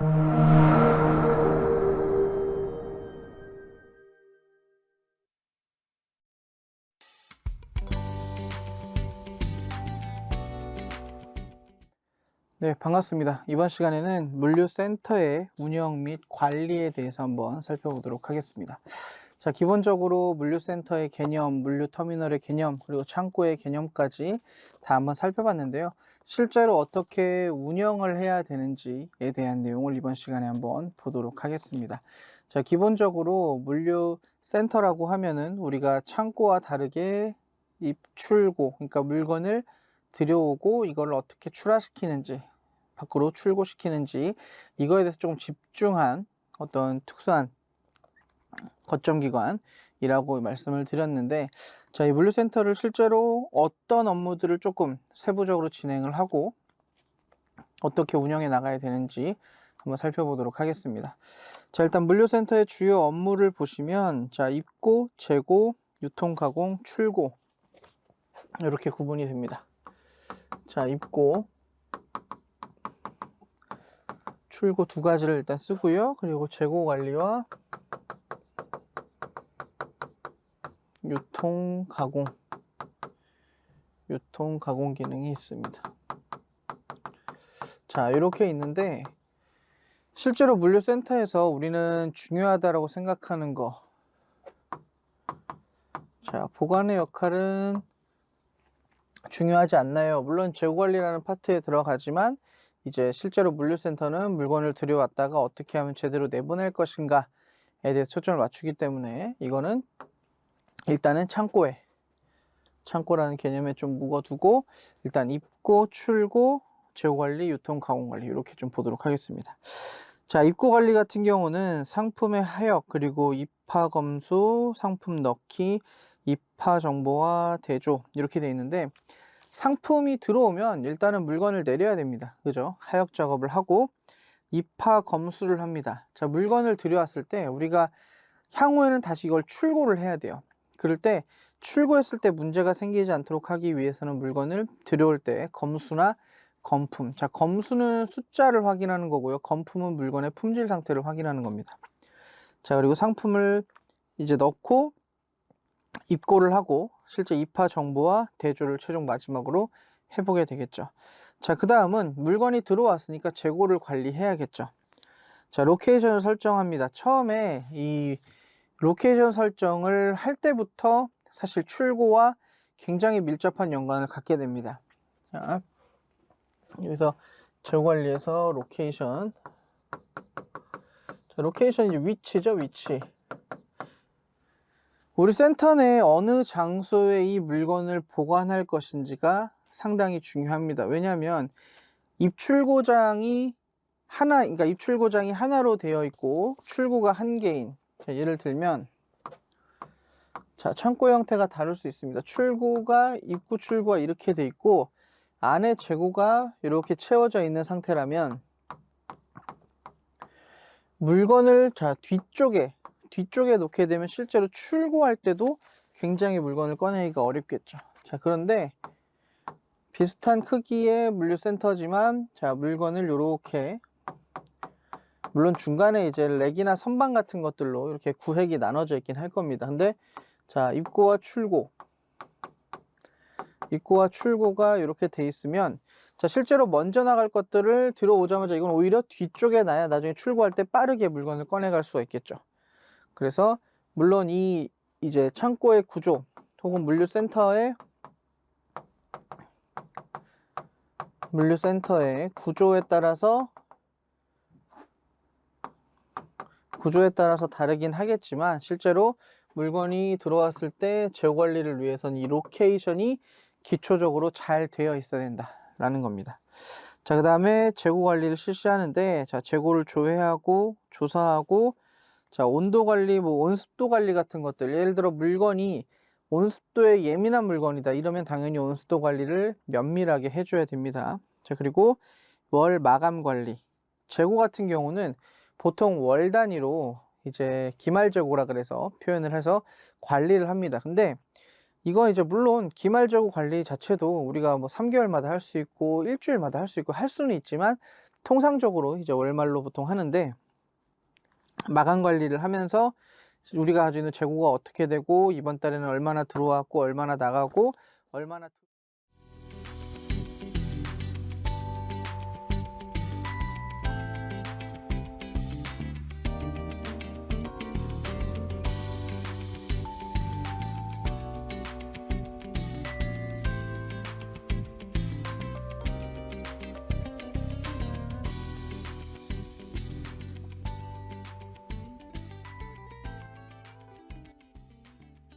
네, 반갑습니다. 이번 시간에는 물류센터의 운영 및 관리에 대해서 한번 살펴보도록 하겠습니다. 자, 기본적으로 물류센터의 개념, 물류터미널의 개념, 그리고 창고의 개념까지 다 한번 살펴봤는데요. 실제로 어떻게 운영을 해야 되는지에 대한 내용을 이번 시간에 한번 보도록 하겠습니다. 자, 기본적으로 물류센터라고 하면은 우리가 창고와 다르게 입출고, 그러니까 물건을 들여오고 이걸 어떻게 출하시키는지, 밖으로 출고시키는지, 이거에 대해서 조금 집중한 어떤 특수한 거점기관이라고 말씀을 드렸는데, 자, 이 물류센터를 실제로 어떤 업무들을 조금 세부적으로 진행을 하고 어떻게 운영해 나가야 되는지 한번 살펴보도록 하겠습니다. 자, 일단 물류센터의 주요 업무를 보시면, 자, 입고, 재고, 유통, 가공, 출고, 이렇게 구분이 됩니다. 자, 입고, 출고 두 가지를 일단 쓰고요. 그리고 재고 관리와 유통 가공 기능이 있습니다. 자, 이렇게 있는데, 실제로 물류센터에서 우리는 중요하다고 생각하는 거, 자, 보관의 역할은 중요하지 않나요? 물론 재고 관리라는 파트에 들어가지만, 이제 실제로 물류센터는 물건을 들여왔다가 어떻게 하면 제대로 내보낼 것인가에 대해서 초점을 맞추기 때문에 이거는 일단은 창고라는 개념에 좀 묵어두고, 일단 입고, 출고, 재고 관리, 유통, 가공 관리, 이렇게 좀 보도록 하겠습니다. 자, 입고 관리 같은 경우는 상품의 하역, 그리고 입하 검수, 상품 넣기, 입하 정보와 대조, 이렇게 되어 있는데, 상품이 들어오면 일단은 물건을 내려야 됩니다. 그죠? 하역 작업을 하고 입하 검수를 합니다. 자, 물건을 들여왔을 때 우리가 향후에는 다시 이걸 출고를 해야 돼요. 그럴 때 출고했을 때 문제가 생기지 않도록 하기 위해서는 물건을 들여올 때 검수나 검품, 자, 검수는 숫자를 확인하는 거고요. 검품은 물건의 품질 상태를 확인하는 겁니다. 자, 그리고 상품을 이제 넣고 입고를 하고 실제 입하 정보와 대조를 최종 마지막으로 해보게 되겠죠. 자, 그 다음은 물건이 들어왔으니까 재고를 관리해야겠죠. 자, 로케이션을 설정합니다. 처음에 이 로케이션 설정을 할 때부터 사실 출고와 굉장히 밀접한 연관을 갖게 됩니다. 자, 여기서 재고 관리에서 로케이션. 자, 로케이션이 위치죠, 위치. 우리 센터 내 어느 장소에 이 물건을 보관할 것인지가 상당히 중요합니다. 왜냐하면 입출고장이 그러니까 입출고장이 하나로 되어 있고 출구가 한 개인. 자, 예를 들면, 자, 창고 형태가 다를 수 있습니다. 입구 출구가 이렇게 돼 있고 안에 재고가 이렇게 채워져 있는 상태라면 물건을, 자, 뒤쪽에 놓게 되면 실제로 출고할 때도 굉장히 물건을 꺼내기가 어렵겠죠. 자, 그런데 비슷한 크기의 물류센터지만, 자, 물건을 이렇게, 물론 중간에 이제 렉이나 선반 같은 것들로 이렇게 구획이 나눠져 있긴 할 겁니다. 근데 자, 입고와 출고가 이렇게 돼 있으면, 자, 실제로 먼저 나갈 것들을 들어오자마자 이건 오히려 뒤쪽에 놔야 나중에 출고할 때 빠르게 물건을 꺼내갈 수가 있겠죠. 그래서 물론 이 이제 창고의 구조 혹은 물류센터의 구조에 따라서 다르긴 하겠지만, 실제로 물건이 들어왔을 때 재고 관리를 위해서는 이 로케이션이 기초적으로 잘 되어 있어야 된다라는 겁니다. 자, 그 다음에 재고 관리를 실시하는데, 자, 재고를 조회하고 조사하고, 자, 온도 관리, 온습도 관리 같은 것들, 예를 들어 물건이 온습도에 예민한 물건이다 이러면 당연히 온습도 관리를 면밀하게 해줘야 됩니다. 자, 그리고 월 마감 관리, 재고 같은 경우는 보통 월 단위로 이제 기말 재고라 그래서 표현을 해서 관리를 합니다. 근데 이건 이제 물론 기말 재고 관리 자체도 우리가 3개월마다 할 수 있고 일주일마다 할 수 있고 할 수는 있지만, 통상적으로 이제 월말로 보통 하는데, 마감 관리를 하면서 우리가 가지고 있는 재고가 어떻게 되고 이번 달에는 얼마나 들어왔고 얼마나 나가고 얼마나